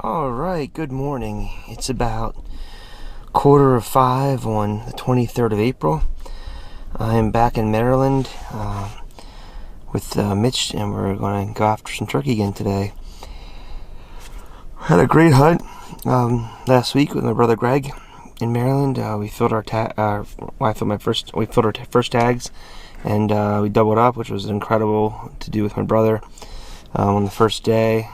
Alright, good morning. It's about 4:45 on the 23rd of April. I am back in Maryland with Mitch, and we're going to go after some turkey again today. Had a great hunt last week with my brother Greg in Maryland. We filled our we filled our first tags, and we doubled up, which was incredible to do with my brother on the first day.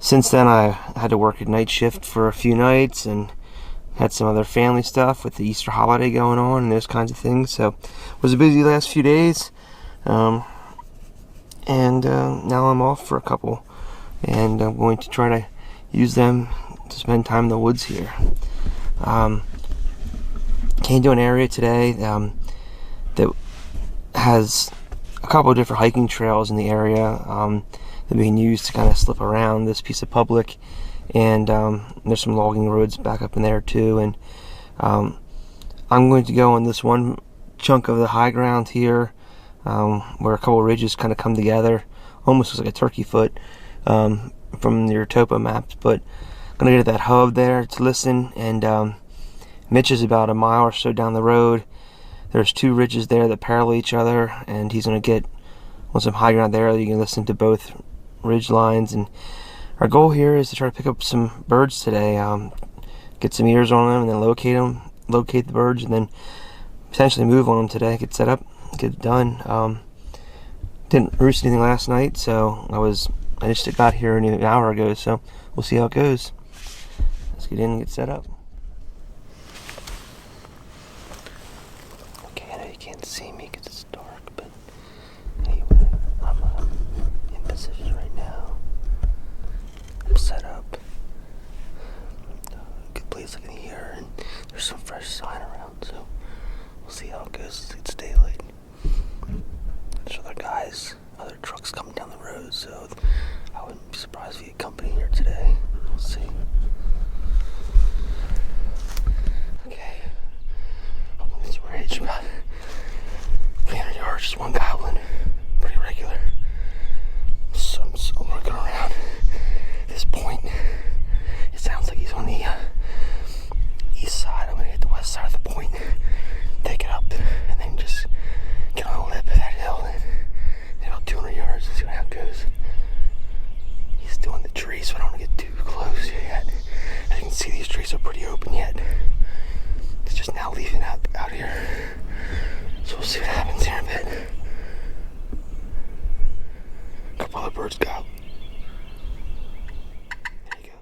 Since then, I had to work a night shift for a few nights and had some other family stuff with the Easter holiday going on and those kinds of things. So it was a busy last few days. And now I'm off for a couple. And I'm going to try to use them to spend time in the woods here. Came to an area today that has a couple of different hiking trails in the area. Being used to kind of slip around this piece of public, and there's some logging roads back up in there too, and I'm going to go on this one chunk of the high ground here where a couple of ridges kind of come together, almost looks like a turkey foot from your topo maps, but I'm going to get at that hub there to listen. And Mitch is about a mile or so down the road. There's two ridges there that parallel each other, and he's going to get on some high ground there. You can listen to both ridge lines, and our goal here is to try to pick up some birds today, get some ears on them, and then locate the birds, and then potentially move on them today, get set up, get it done. Didn't roost anything last night, so I just got here an hour ago, so we'll see how it goes. Let's get in and get set up. Okay, I know you can't see me because it's dark, but anyway, I'm in position right now. I'm set up. Good place I can hear, and there's some fresh sign around, so we'll see how it goes. It's daylight. There's other trucks coming down the road, so I wouldn't be surprised if we get company here today. We'll see. Okay. Up on this ridge, about 300 yards, just one goblin. Pretty regular. So I'm still working around this point. It sounds like he's on the east side. I'm going to hit the west side of the point, take it up, and then just get on the lip of that hill and about 200 yards and see how it goes. He's still in the trees, so I don't want to get too close yet. As you can see, these trees are pretty open yet. It's just now leaving out here. So we'll see what happens here in a bit. A couple other birds go out. There you go.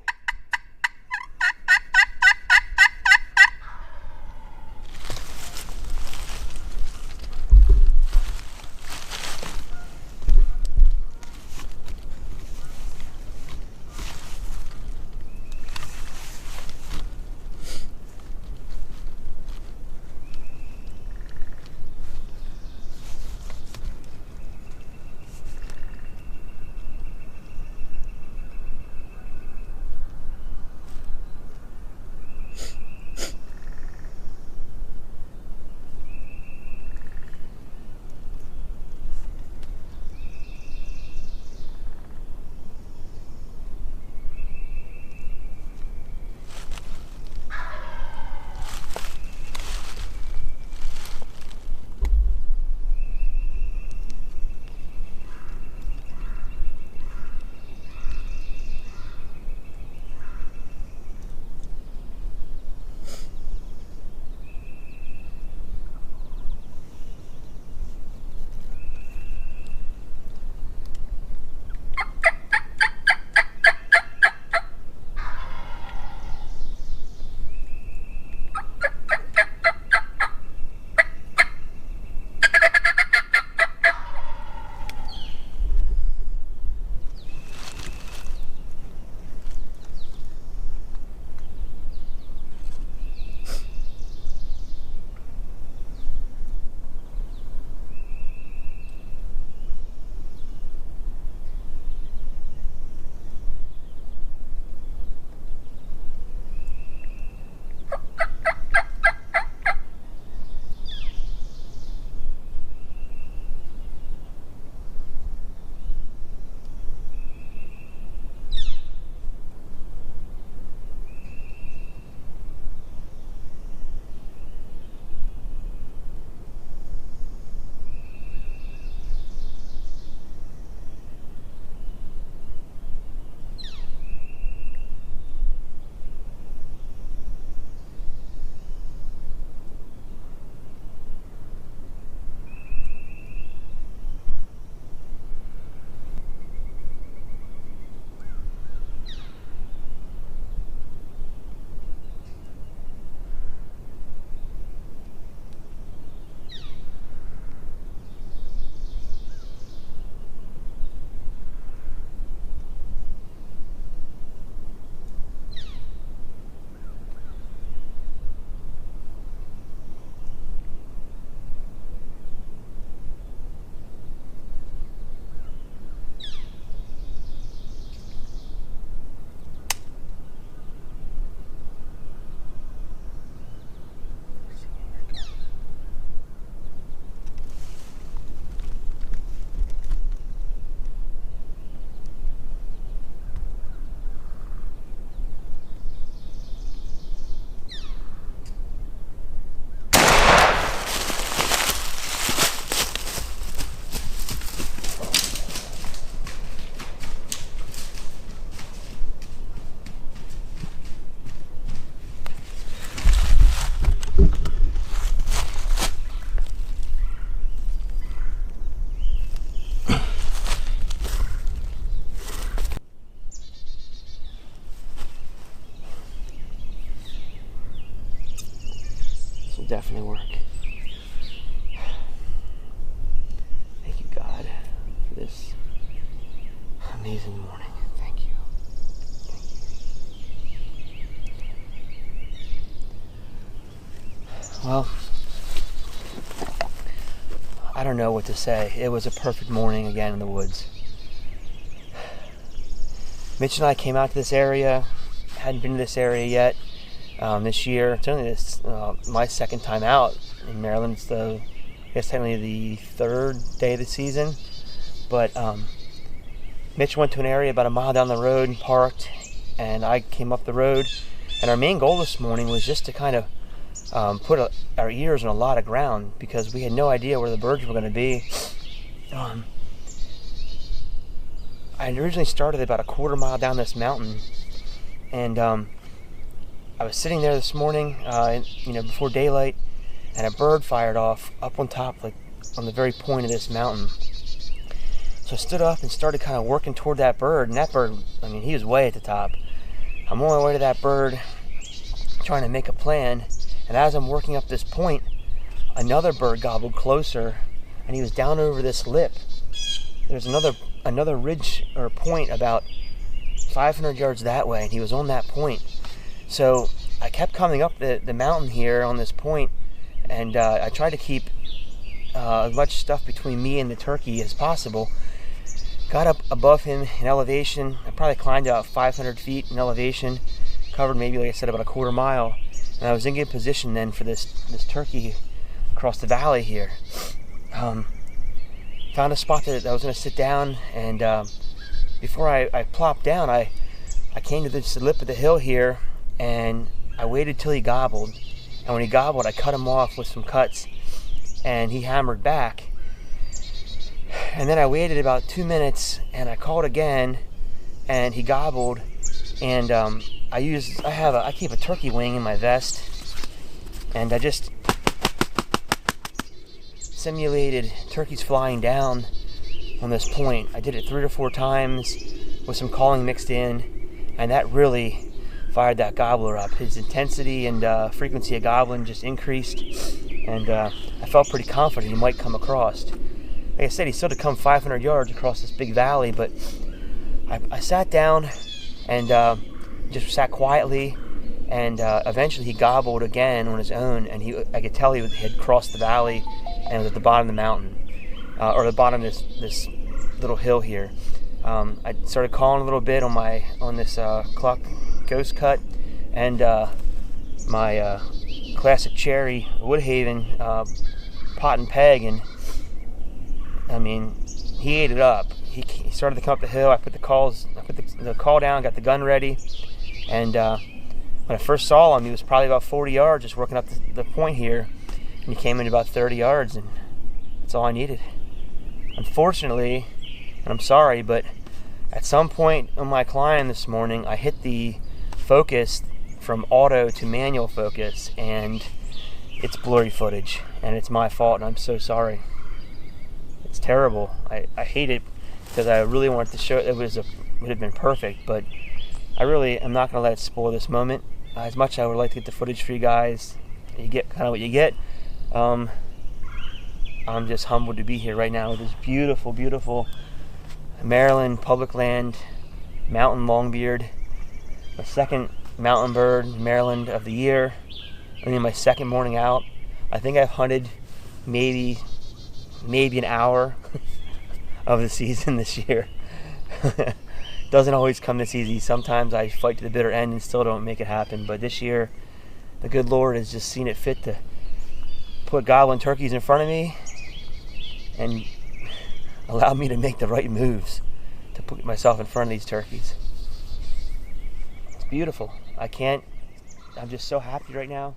definitely work. Thank you, God, for this amazing morning. Thank you. Well, I don't know what to say. It was a perfect morning again in the woods. Mitch and I came out to this area. Hadn't been to this area yet this year. It's only my second time out in Maryland. It's I guess technically the third day of the season. But Mitch went to an area about a mile down the road and parked, and I came up the road. And our main goal this morning was just to kind of put our ears on a lot of ground, because we had no idea where the birds were going to be. I originally started about a quarter mile down this mountain, and I was sitting there this morning, before daylight, and a bird fired off up on top, like on the very point of this mountain. So I stood up and started kind of working toward that bird, and that bird, he was way at the top. I'm on my way to that bird, trying to make a plan, and as I'm working up this point, another bird gobbled closer, and he was down over this lip. There's another ridge or point about 500 yards that way, and he was on that point. So I kept coming up the mountain here on this point, and I tried to keep as much stuff between me and the turkey as possible. Got up above him in elevation. I probably climbed about 500 feet in elevation, covered maybe, like I said, about a quarter mile, and I was in good position then for this turkey across the valley here. Found a spot that I was going to sit down, and before I plopped down, I came to the lip of the hill here, and I waited till he gobbled. And when he gobbled, I cut him off with some cuts, and he hammered back. And then I waited about 2 minutes, and I called again, and he gobbled. And I keep a turkey wing in my vest, and I just simulated turkeys flying down on this point. I did it 3 or 4 times with some calling mixed in, and that really fired that gobbler up. His intensity and frequency of gobbling just increased, and I felt pretty confident he might come across. Like I said, he still had to come 500 yards across this big valley, but I sat down and just sat quietly, and eventually he gobbled again on his own, and I could tell he had crossed the valley and was at the bottom of the mountain, or the bottom of this little hill here. I started calling a little bit on this Cluck Ghost Cut, and my classic cherry Woodhaven pot and peg, and he ate it up. He started to come up the hill. I put the call down, got the gun ready, and when I first saw him, he was probably about 40 yards, just working up the point here. And he came in about 30 yards, and that's all I needed. Unfortunately, and I'm sorry, but at some point on my climb this morning, I hit the focus from auto to manual focus, and it's blurry footage, and it's my fault, and I'm so sorry. It's terrible. I hate it, because I really wanted to show it would have been perfect, but I really am not going to let it spoil this moment. As much as I would like to get the footage for you guys, you get kind of what you get. I'm just humbled to be here right now with this beautiful, beautiful Maryland public land mountain longbeard. My second mountain bird in Maryland of the year. Only my second morning out. I think I've hunted maybe an hour of the season this year. Doesn't always come this easy. Sometimes I fight to the bitter end and still don't make it happen. But this year, the good Lord has just seen it fit to put gobbling turkeys in front of me and allow me to make the right moves to put myself in front of these turkeys. It's beautiful. I'm just so happy right now.